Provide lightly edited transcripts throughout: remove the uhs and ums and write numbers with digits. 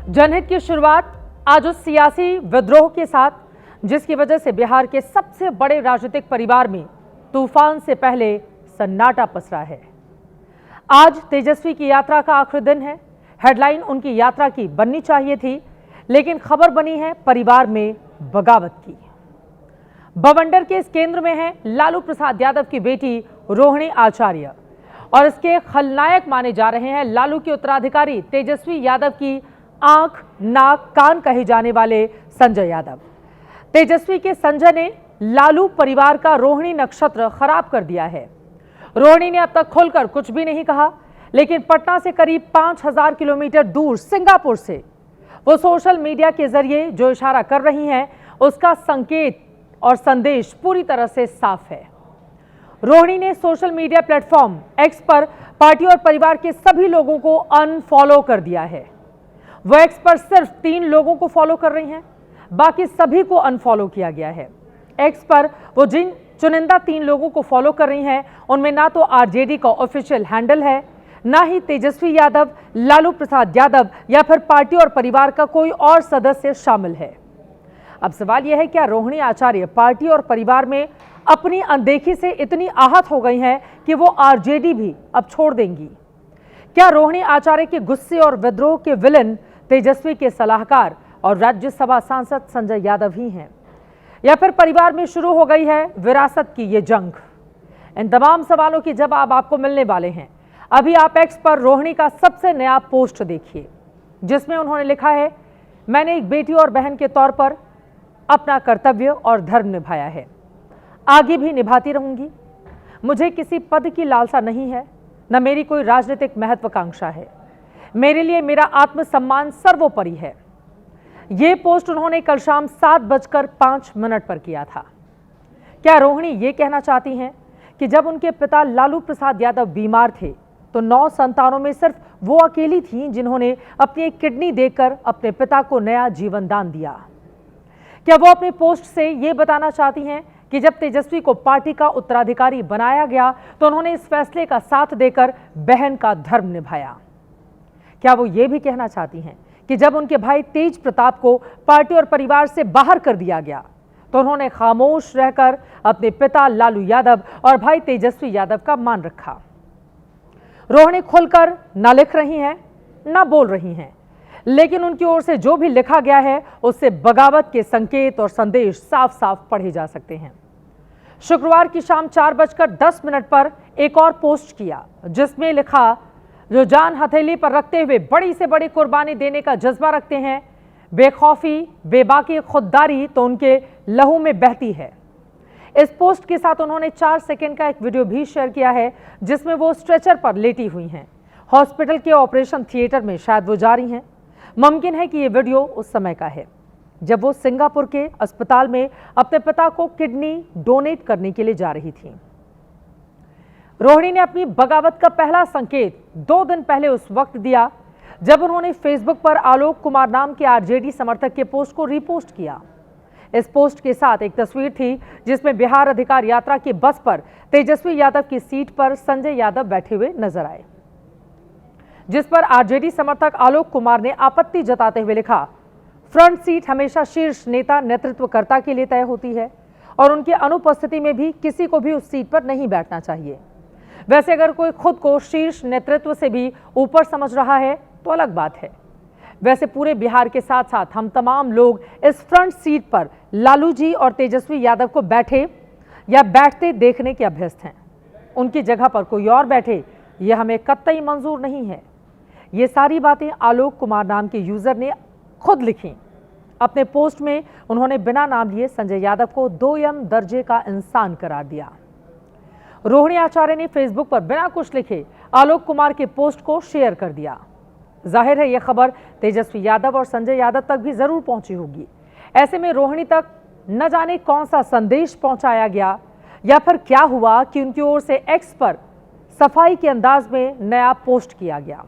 जनहित की शुरुआत आज उस सियासी विद्रोह के साथ जिसकी वजह से बिहार के सबसे बड़े राजनीतिक परिवार में तूफान से पहले सन्नाटा पसरा है। आज तेजस्वी की यात्रा का आखिरी दिन है। हेडलाइन उनकी यात्रा की बननी चाहिए थी, लेकिन खबर बनी है परिवार में बगावत की। बवंडर के इस केंद्र में है लालू प्रसाद यादव की बेटी रोहिणी आचार्य और इसके खलनायक माने जा रहे हैं लालू के उत्तराधिकारी तेजस्वी यादव की आंख, नाक, कान कहे जाने वाले संजय यादव। तेजस्वी के संजय ने लालू परिवार का रोहिणी नक्षत्र खराब कर दिया है। रोहिणी ने अब तक खुलकर कुछ भी नहीं कहा, लेकिन पटना से करीब 5000 किलोमीटर दूर सिंगापुर से वो सोशल मीडिया के जरिए जो इशारा कर रही हैं, उसका संकेत और संदेश पूरी तरह से साफ है। रोहिणी ने सोशल मीडिया प्लेटफॉर्म एक्स पर पार्टी और परिवार के सभी लोगों को अनफॉलो कर दिया है। वो एक्स पर सिर्फ 3 लोगों को फॉलो कर रही हैं, बाकी सभी को अनफॉलो किया गया है। एक्स पर वो जिन चुनिंदा 3 लोगों को फॉलो कर रही हैं, उनमें ना तो आरजेडी का ऑफिशियल हैंडल है, ना ही तेजस्वी यादव, लालू प्रसाद यादव या फिर पार्टी और परिवार का कोई और सदस्य शामिल है। अब सवाल यह है, क्या रोहिणी आचार्य पार्टी और परिवार में अपनी अनदेखी से इतनी आहत हो गई हैं कि वो आरजेडी भी अब छोड़ देंगी? क्या रोहिणी आचार्य के गुस्से और विद्रोह के विलन तेजस्वी के सलाहकार और राज्यसभा सांसद संजय यादव ही हैं, या फिर परिवार में शुरू हो गई है विरासत की ये जंग? इन तमाम सवालों के जवाब आपको मिलने वाले हैं। अभी आप एक्स पर रोहिणी का सबसे नया पोस्ट देखिए, जिसमें उन्होंने लिखा है, मैंने एक बेटी और बहन के तौर पर अपना कर्तव्य और धर्म निभाया है, आगे भी निभाती रहूंगी। मुझे किसी पद की लालसा नहीं है, न मेरी कोई राजनीतिक महत्वाकांक्षा है। मेरे लिए मेरा आत्मसम्मान सर्वोपरि है। ये पोस्ट उन्होंने कल शाम 7:05 पर किया था। क्या रोहिणी ये कहना चाहती हैं कि जब उनके पिता लालू प्रसाद यादव बीमार थे तो 9 संतानों में सिर्फ वो अकेली थीं जिन्होंने अपनी एक किडनी देकर अपने पिता को नया जीवन दान दिया? क्या वो अपने पोस्ट से ये बताना चाहती हैं कि जब तेजस्वी को पार्टी का उत्तराधिकारी बनाया गया तो उन्होंने इस फैसले का साथ देकर बहन का धर्म निभाया? क्या वो ये भी कहना चाहती हैं कि जब उनके भाई तेज प्रताप को पार्टी और परिवार से बाहर कर दिया गया तो उन्होंने खामोश रहकर अपने पिता लालू यादव और भाई तेजस्वी यादव का मान रखा? रोहिणी खुलकर ना लिख रही हैं, ना बोल रही हैं, लेकिन उनकी ओर से जो भी लिखा गया है उससे बगावत के संकेत और संदेश साफ साफ पढ़े जा सकते हैं। शुक्रवार की शाम 4:10 पर एक और पोस्ट किया, जिसमें लिखा, जो जान हथेली पर रखते हुए बड़ी से बड़ी कुर्बानी देने का जज्बा रखते हैं, बेखौफी, बेबाकी खुददारी तो उनके लहू में बहती है। इस पोस्ट के साथ उन्होंने 4 सेकंड का एक वीडियो भी शेयर किया है, जिसमें वो स्ट्रेचर पर लेटी हुई हैं। हॉस्पिटल के ऑपरेशन थिएटर में शायद वो जा रही हैं। मुमकिन है कि ये वीडियो उस समय का है जब वो सिंगापुर के अस्पताल में अपने पिता को किडनी डोनेट करने के लिए जा रही थी। रोहिणी ने अपनी बगावत का पहला संकेत 2 दिन पहले उस वक्त दिया जब उन्होंने फेसबुक पर आलोक कुमार नाम के आरजेडी समर्थक के पोस्ट को रीपोस्ट किया। इस पोस्ट के साथ एक तस्वीर थी जिसमें बिहार अधिकार यात्रा की बस पर तेजस्वी यादव की सीट पर संजय यादव बैठे हुए नजर आए, जिस पर आरजेडी समर्थक आलोक कुमार ने आपत्ति जताते हुए लिखा, फ्रंट सीट हमेशा शीर्ष नेता नेतृत्वकर्ता के लिए तय होती है और उनकी अनुपस्थिति में भी किसी को भी उस सीट पर नहीं बैठना चाहिए। वैसे अगर कोई खुद को शीर्ष नेतृत्व से भी ऊपर समझ रहा है तो अलग बात है। वैसे पूरे बिहार के साथ साथ हम तमाम लोग इस फ्रंट सीट पर लालू जी और तेजस्वी यादव को बैठे या बैठते देखने के अभ्यस्त हैं। उनकी जगह पर कोई और बैठे, यह हमें कतई मंजूर नहीं है। ये सारी बातें आलोक कुमार नाम के यूजर ने खुद लिखी। अपने पोस्ट में उन्होंने बिना नाम लिए संजय यादव को 2M दर्जे का इंसान करार दिया। रोहिणी आचार्य ने फेसबुक पर बिना कुछ लिखे आलोक कुमार के पोस्ट को शेयर कर दिया। जाहिर है यह खबर तेजस्वी यादव और संजय यादव तक भी जरूर पहुंची होगी। ऐसे में रोहिणी तक न जाने कौन सा संदेश पहुंचाया गया या फिर क्या हुआ कि उनकी ओर से एक्स पर सफाई के अंदाज में नया पोस्ट किया गया।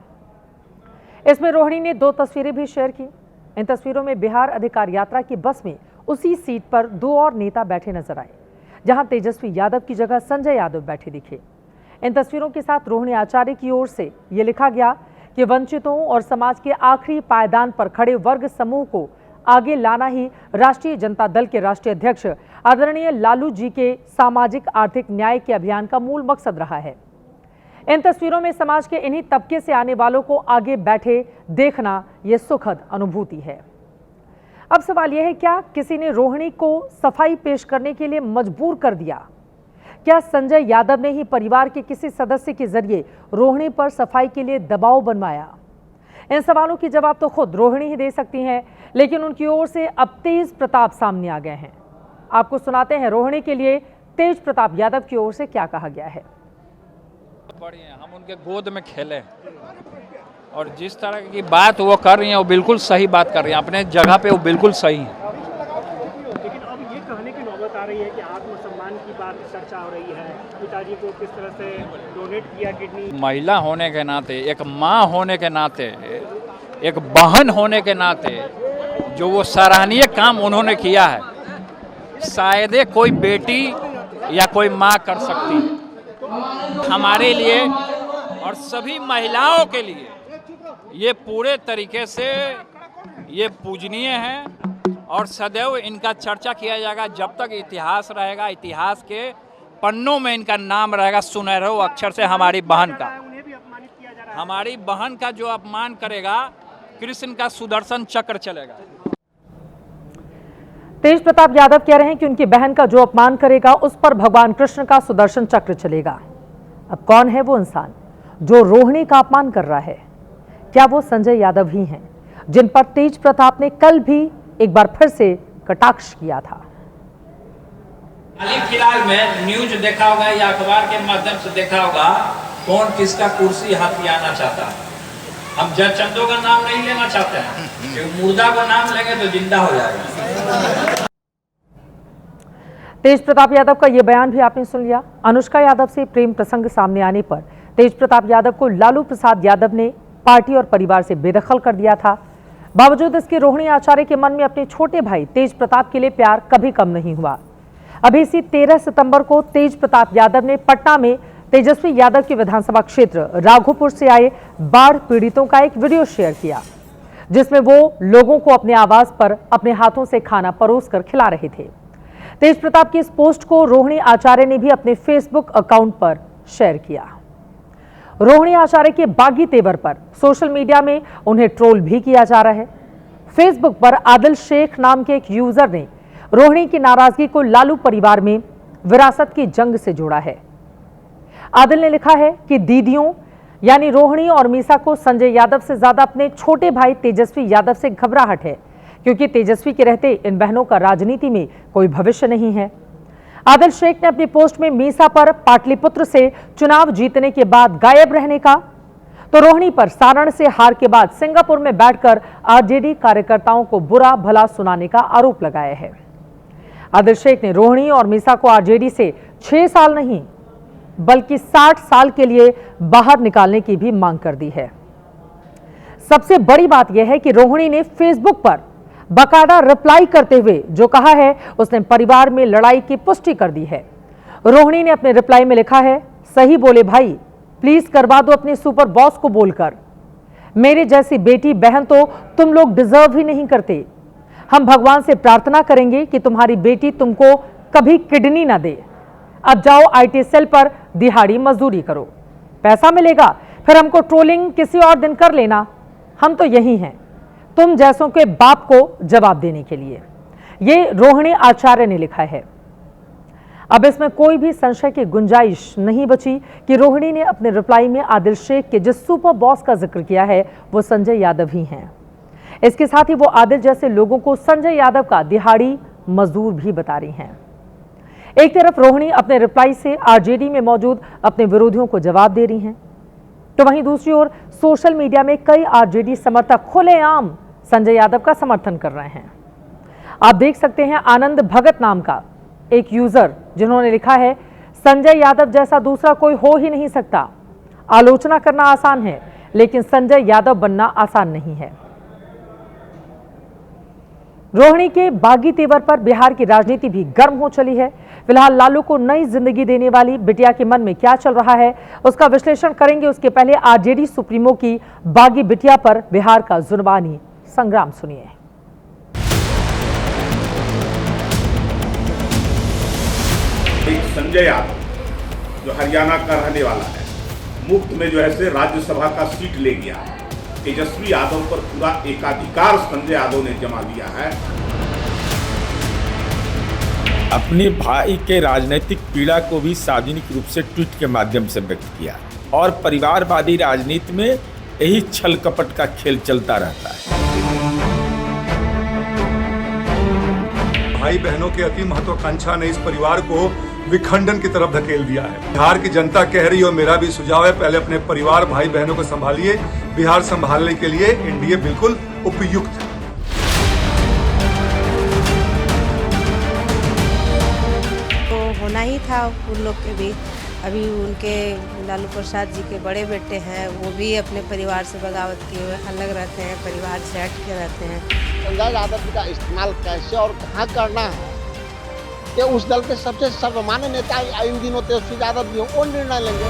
इसमें रोहिणी ने 2 तस्वीरें भी शेयर की। इन तस्वीरों में बिहार अधिकार यात्रा की बस में उसी सीट पर 2 और नेता बैठे नजर आए, जहां तेजस्वी यादव की जगह संजय यादव बैठे दिखे। इन तस्वीरों के साथ रोहिणी आचार्य की ओर से यह लिखा गया कि वंचितों और समाज के आखिरी पायदान पर खड़े वर्ग समूह को आगे लाना ही राष्ट्रीय जनता दल के राष्ट्रीय अध्यक्ष आदरणीय लालू जी के सामाजिक आर्थिक न्याय के अभियान का मूल मकसद रहा है। इन तस्वीरों में समाज के इन्हीं तबके से आने वालों को आगे बैठे देखना यह सुखद अनुभूति है। अब सवाल यह है, क्या किसी ने रोहिणी को सफाई पेश करने के लिए मजबूर कर दिया? क्या संजय यादव ने ही परिवार के किसी सदस्य के जरिए रोहिणी पर सफाई के लिए दबाव बनवाया? इन सवालों की जवाब तो खुद रोहिणी ही दे सकती हैं, लेकिन उनकी ओर से अब तेज प्रताप सामने आ गए हैं। आपको सुनाते हैं रोहिणी के लिए तेज प्रताप यादव की ओर से क्या कहा गया है। बढ़िया, हम उनके गोद में खेले और जिस तरह की बात वो कर रही हैं वो बिल्कुल सही बात कर रही हैं, अपने जगह पे वो बिल्कुल सही हैं। लेकिन अब ये कहने की नौबत आ रही है कि आत्मसम्मान की बात चर्चा हो रही है, पिताजी को किस तरह से डोनेट किया किडनी। महिला होने के नाते, एक माँ होने के नाते, एक बहन होने के नाते जो वो सराहनीय काम उन्होंने किया है, शायद कोई बेटी या कोई माँ कर सकती है। हमारे लिए और सभी महिलाओं के लिए ये पूरे तरीके से ये पूजनीय है और सदैव इनका चर्चा किया जाएगा। जब तक इतिहास रहेगा, इतिहास के पन्नों में इनका नाम रहेगा सुनहरे अक्षर से। हमारी बहन का, हमारी बहन का जो अपमान करेगा, कृष्ण का सुदर्शन चक्र चलेगा। तेज प्रताप यादव कह रहे हैं कि उनकी बहन का जो अपमान करेगा उस पर भगवान कृष्ण का सुदर्शन चक्र चलेगा। अब कौन है वो इंसान जो रोहिणी का अपमान कर रहा है? क्या वो संजय यादव ही हैं जिन पर तेज प्रताप ने कल भी एक बार फिर से कटाक्ष किया था? हाल ही फिलहाल में न्यूज देखा होगा या अखबार के माध्यम से देखा होगा, कौन किसका कुर्सी हथियाना चाहता है। हम जयचंदो का नाम नहीं लेना चाहते हैं, क्योंकि मुर्दा को नाम लेंगे तो जिंदा हो जाएगा। तेज प्रताप यादव का यह बयान भी आपने सुन लिया। अनुष्का यादव से प्रेम प्रसंग सामने आने पर तेज प्रताप यादव को लालू प्रसाद यादव ने पार्टी और परिवार से बेदखल कर दिया था। बावजूद इसके रोहिणी आचार्य के मन में अपने छोटे भाई तेज प्रताप के लिए प्यार कभी कम नहीं हुआ। अभी इसी 13 सितंबर को तेज प्रताप यादव ने पटना में तेजस्वी यादव के विधानसभा क्षेत्र राघोपुर से आए बाढ़ पीड़ितों का एक वीडियो शेयर किया, जिसमें वो लोगों को अपने आवास पर अपने हाथों से खाना परोस कर खिला रहे थे। तेज प्रताप की इस पोस्ट को रोहिणी आचार्य ने भी अपने फेसबुक अकाउंट पर शेयर किया। रोहिणी आचार्य के बागी तेवर पर सोशल मीडिया में उन्हें ट्रोल भी किया जा रहा है। फेसबुक पर आदिल शेख नाम के एक यूजर ने रोहिणी की नाराजगी को लालू परिवार में विरासत की जंग से जोड़ा है। आदिल ने लिखा है कि दीदियों यानी रोहिणी और मीसा को संजय यादव से ज्यादा अपने छोटे भाई तेजस्वी यादव से घबराहट है, क्योंकि तेजस्वी के रहते इन बहनों का राजनीति में कोई भविष्य नहीं है। आदिल शेख ने अपनी पोस्ट में मीसा पर पाटलिपुत्र से चुनाव जीतने के बाद गायब रहने का, तो रोहिणी पर सारण से हार के बाद सिंगापुर में बैठकर आरजेडी कार्यकर्ताओं को बुरा भला सुनाने का आरोप लगाया है। आदिल शेख ने रोहिणी और मीसा को आरजेडी से 6 साल नहीं बल्कि 60 साल के लिए बाहर निकालने की भी मांग कर दी है। सबसे बड़ी बात यह है कि रोहिणी ने फेसबुक पर बाकायदा रिप्लाई करते हुए जो कहा है, उसने परिवार में लड़ाई की पुष्टि कर दी है। रोहिणी ने अपने रिप्लाई में लिखा है, सही बोले भाई, प्लीज करवा दो अपने सुपर बॉस को बोलकर। मेरे जैसी बेटी बहन तो तुम लोग डिजर्व ही नहीं करते। हम भगवान से प्रार्थना करेंगे कि तुम्हारी बेटी तुमको कभी किडनी ना दे। अब जाओ आईटी सेल पर दिहाड़ी मजदूरी करो, पैसा मिलेगा, फिर हमको ट्रोलिंग किसी और दिन कर लेना। हम तो यही हैं, तुम जैसों के बाप को जवाब देने के लिए। ये रोहिणी आचार्य ने लिखा है। अब इसमें कोई भी संशय की गुंजाइश नहीं बची कि रोहिणी ने अपने रिप्लाई में आदिल शेख के जिस सुपर बॉस का जिक्र किया है वो संजय यादव ही हैं। इसके साथ ही वो आदिल जैसे लोगों को संजय यादव का दिहाड़ी मजदूर भी बता रही हैं। एक तरफ रोहिणी अपने रिप्लाई से आरजेडी में मौजूद अपने विरोधियों को जवाब दे रही हैं, तो वहीं दूसरी ओर सोशल मीडिया में कई आरजेडी समर्थक खुलेआम संजय यादव का समर्थन कर रहे हैं। आप देख सकते हैं आनंद भगत नाम का एक यूजर जिन्होंने लिखा है, संजय यादव जैसा दूसरा कोई हो ही नहीं सकता। आलोचना करना आसान है, लेकिन संजय यादव बनना आसान नहीं है। रोहिणी के बागी तेवर पर बिहार की राजनीति भी गर्म हो चली है। फिलहाल लालू को नई जिंदगी देने वाली बिटिया के मन में क्या चल रहा है, उसका विश्लेषण करेंगे। उसके पहले आरजेडी सुप्रीमो की बागी बिटिया पर बिहार का जुर्मानी संग्राम सुनिए। संजय यादव जो हरियाणा का रहने वाला है, मुफ्त में जो है से राज्यसभा का सीट ले गया। तेजस्वी यादव पर पूरा एकाधिकार संजय यादव ने जमा लिया है। अपने भाई के राजनीतिक पीड़ा को भी सार्वजनिक रूप से ट्वीट के माध्यम से व्यक्त किया और परिवारवादी राजनीति में यही छल कपट का खेल चलता रहता है। भाई बहनों के अति महत्वाकांक्षा ने इस परिवार को विखंडन की तरफ धकेल दिया है। बिहार की जनता कह रही है और मेरा भी सुझाव है, पहले अपने परिवार भाई बहनों को संभालिए। बिहार संभालने के लिए एनडीए बिल्कुल उपयुक्त है। तो होना ही था उन लोग के भी। अभी उनके लालू प्रसाद जी के बड़े बेटे हैं, वो भी अपने परिवार से बगावत किए हुए अलग रहते हैं, परिवार से हट के रहते हैं। संजय यादव का इस्तेमाल कैसे और कहाँ करना है कि उस दल के सबसे सर्वमान्य नेता इन दिनों तेजस्वी यादव जी वो निर्णय लेंगे।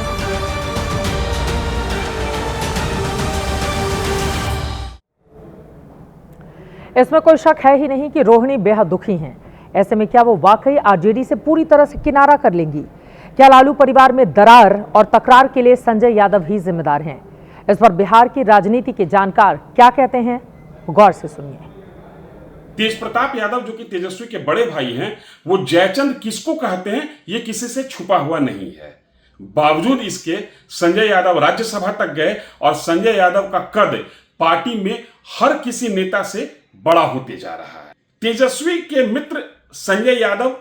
इसमें कोई शक है ही नहीं कि रोहिणी बेहद दुखी हैं। ऐसे में क्या वो वाकई आरजेडी से पूरी तरह से किनारा कर लेंगी? क्या लालू परिवार में दरार और तकरार के लिए संजय यादव ही जिम्मेदार हैं? इस पर बिहार की राजनीति के जानकार क्या कहते हैं, गौर से सुनिए। तेज प्रताप यादव जो कि तेजस्वी के बड़े भाई हैं, वो जयचंद किसको कहते हैं ये किसी से छुपा हुआ नहीं है। बावजूद इसके संजय यादव राज्यसभा तक गए और संजय यादव का कद पार्टी में हर किसी नेता से बड़ा होते जा रहा है। तेजस्वी के मित्र संजय यादव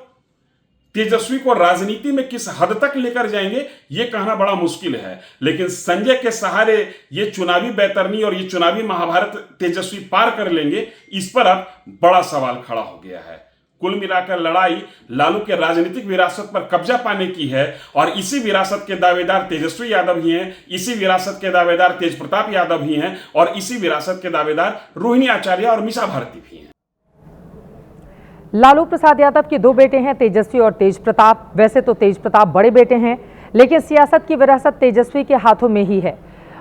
तेजस्वी को राजनीति में किस हद तक लेकर जाएंगे ये कहना बड़ा मुश्किल है, लेकिन संजय के सहारे ये चुनावी बैतरनी और ये चुनावी महाभारत तेजस्वी पार कर लेंगे, इस पर अब बड़ा सवाल खड़ा हो गया है। कुल मिलाकर लड़ाई लालू के राजनीतिक विरासत पर कब्जा पाने की है और इसी विरासत के दावेदार तेजस्वी यादव ही हैं, इसी विरासत के दावेदार तेज प्रताप यादव ही हैं और इसी विरासत के दावेदार रोहिणी आचार्य और मीसा भारती भी हैं। लालू प्रसाद यादव के दो बेटे हैं, तेजस्वी और तेज प्रताप। वैसे तो तेज प्रताप बड़े बेटे हैं, लेकिन सियासत की विरासत तेजस्वी के हाथों में ही है।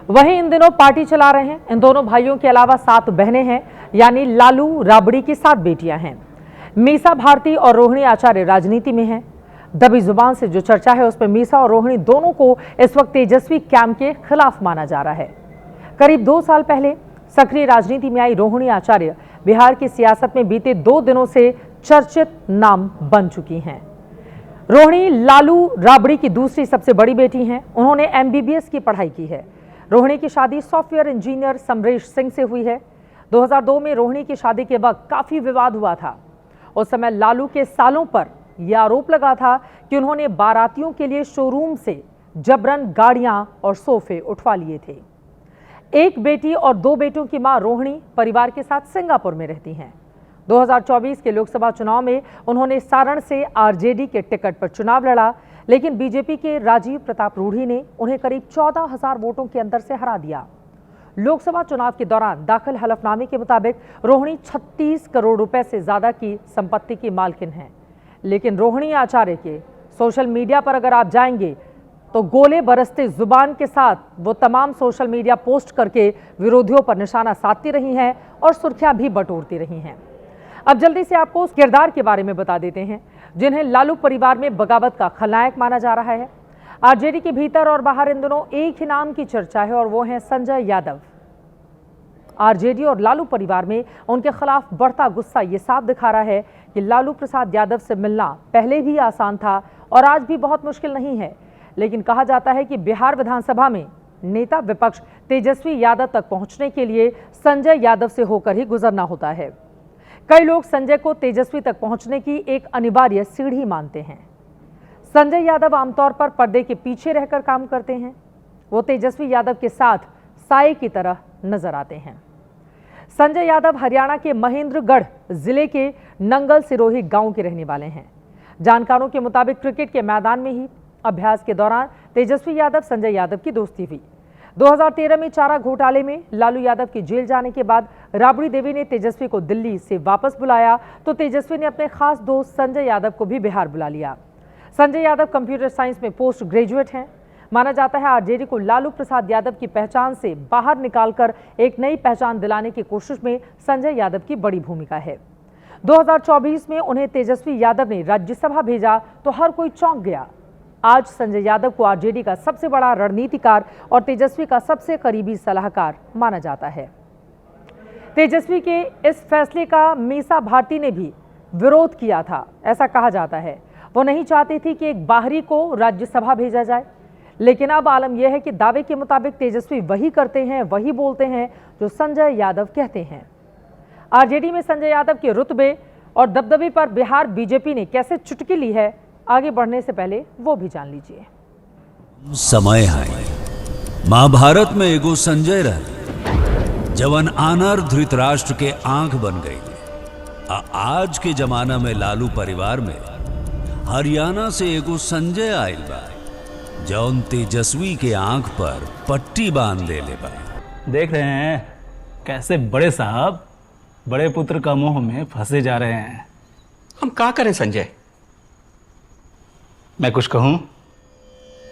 वहीं इन दिनों पार्टी चला रहे हैं। इन दोनों भाइयों के अलावा 7 बहनें हैं, यानी लालू राबड़ी की 7 बेटियां हैं। मीसा भारती और रोहिणी आचार्य राजनीति में हैं। दबी जुबान से जो चर्चा है उसमें मीसा और रोहिणी दोनों को इस वक्त तेजस्वी कैंप के खिलाफ माना जा रहा है। करीब 2 साल पहले सक्रिय राजनीति में आई रोहिणी आचार्य बिहार की सियासत में बीते 2 दिनों से चर्चित नाम बन चुकी हैं। रोहिणी लालू राबड़ी की दूसरी सबसे बड़ी बेटी हैं। उन्होंने MBBS की पढ़ाई की है। रोहिणी की शादी सॉफ्टवेयर इंजीनियर समरेश सिंह से हुई है। 2002 में रोहिणी की शादी के वक्त काफी विवाद हुआ था। उस समय लालू के सालों पर यह आरोप लगा था कि उन्होंने बारातियों के लिए शोरूम से जबरन गाड़ियां और सोफे उठवा लिए थे। एक बेटी और 2 बेटों की मां रोहिणी परिवार के साथ सिंगापुर में रहती हैं। 2024 के लोकसभा चुनाव में उन्होंने सारण से आरजेडी के टिकट पर चुनाव लड़ा, लेकिन बीजेपी के राजीव प्रताप रूढ़ी ने उन्हें करीब 14,000 वोटों के अंतर से हरा दिया। लोकसभा चुनाव के दौरान दाखिल हलफनामे के मुताबिक रोहिणी 36 करोड़ रुपए से ज्यादा की संपत्ति की मालकिन हैं। लेकिन रोहिणी आचार्य के सोशल मीडिया पर अगर आप जाएंगे तो गोले बरसते जुबान के साथ वो तमाम सोशल मीडिया पोस्ट करके विरोधियों पर निशाना साधती रही हैं और सुर्खियां भी बटोरती रही हैं। अब जल्दी से आपको उस किरदार के बारे में बता देते हैं जिन्हें लालू परिवार में बगावत का खलनायक माना जा रहा है। आरजेडी के भीतर और बाहर इन दिनों एक ही नाम की चर्चा है और वो है संजय यादव। आरजेडी और लालू परिवार में उनके खिलाफ बढ़ता गुस्सा ये साफ दिखा रहा है कि लालू प्रसाद यादव से मिलना पहले भी आसान था और आज भी बहुत मुश्किल नहीं है। लेकिन कहा जाता है कि बिहार विधानसभा में नेता विपक्ष तेजस्वी यादव तक पहुंचने के लिए संजय यादव से होकर ही गुजरना होता है। कई लोग संजय को तेजस्वी तक पहुंचने की एक अनिवार्य सीढ़ी मानते हैं। संजय यादव आमतौर पर पर्दे के पीछे रहकर काम करते हैं। वो तेजस्वी यादव के साथ साए की तरह नजर आते हैं। संजय यादव हरियाणा के महेंद्रगढ़ जिले के नंगल सिरोही गांव के रहने वाले हैं। जानकारों के मुताबिक क्रिकेट के मैदान में ही अभ्यास के दौरान तेजस्वी यादव संजय यादव की दोस्ती हुई। 2013 में चारा घोटाले में लालू यादव के जेल जाने के बाद राबड़ी देवी ने तेजस्वी को दिल्ली से वापस बुलाया तो तेजस्वी ने अपने खास दोस्त संजय यादव को भी बिहार बुला लिया। संजय यादव कंप्यूटर साइंस में पोस्ट ग्रेजुएट हैं। माना जाता है आरजेडी को लालू प्रसाद यादव की पहचान से बाहर निकालकर एक नई पहचान दिलाने की कोशिश में संजय यादव की बड़ी भूमिका है। 2024 में उन्हें तेजस्वी यादव ने राज्यसभा भेजा तो हर कोई चौंक गया। आज संजय यादव को आरजेडी का सबसे बड़ा रणनीतिकार और तेजस्वी का सबसे करीबी सलाहकार माना जाता है। तेजस्वी के इस फैसले का मीसा भारती ने भी विरोध किया था। ऐसा कहा जाता है वो नहीं चाहती थी कि एक बाहरी को राज्यसभा भेजा जाए, लेकिन अब आलम यह है कि दावे के मुताबिक तेजस्वी वही करते हैं, वही बोलते हैं जो संजय यादव कहते हैं। आरजेडी में संजय यादव के रुतबे और दबदबे पर बिहार बीजेपी ने कैसे चुटकी ली है, आगे बढ़ने से पहले वो भी जान लीजिए। समय है महाभारत में एगो संजय रहे जवन आनर धृतराष्ट्र के आंख बन गई। आज के जमाना में लालू परिवार में हरियाणा से एगो संजय आयल बा जौन तेजस्वी के आंख पर पट्टी बांध ले बा। देख रहे हैं कैसे बड़े साहब बड़े पुत्र का मोह में फंसे जा रहे हैं। हम क्या करें संजय? मैं कुछ कहूं?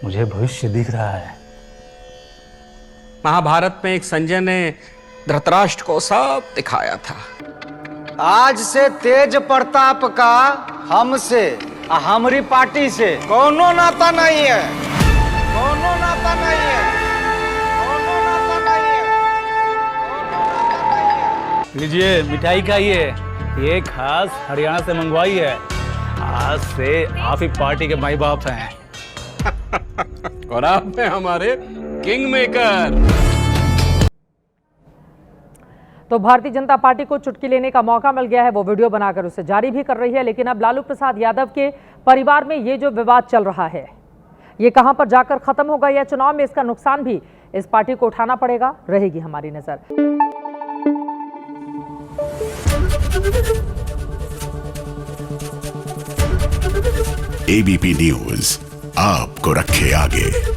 मुझे भविष्य दिख रहा है। महाभारत में एक संजय ने धृतराष्ट्र को सब दिखाया था। आज से तेज प्रताप का हमसे हमारी पार्टी से कोनो नाता नहीं है, कोनो नाता नहीं है, कोनो नाता नहीं है। लीजिए मिठाई खाइए, ये खास हरियाणा से मंगवाई है। आज से आप ही पार्टी के माई बाप हैं। और आप में हमारे किंग मेकर। तो भारतीय जनता पार्टी को चुटकी लेने का मौका मिल गया है। वो वीडियो बनाकर उसे जारी भी कर रही है। लेकिन अब लालू प्रसाद यादव के परिवार में ये जो विवाद चल रहा है, ये कहां पर जाकर खत्म होगा या चुनाव में इसका नुकसान भी इस पार्टी को उठाना पड़ेगा, रहेगी हमारी नजर। एबीपी न्यूज आपको रखे आगे।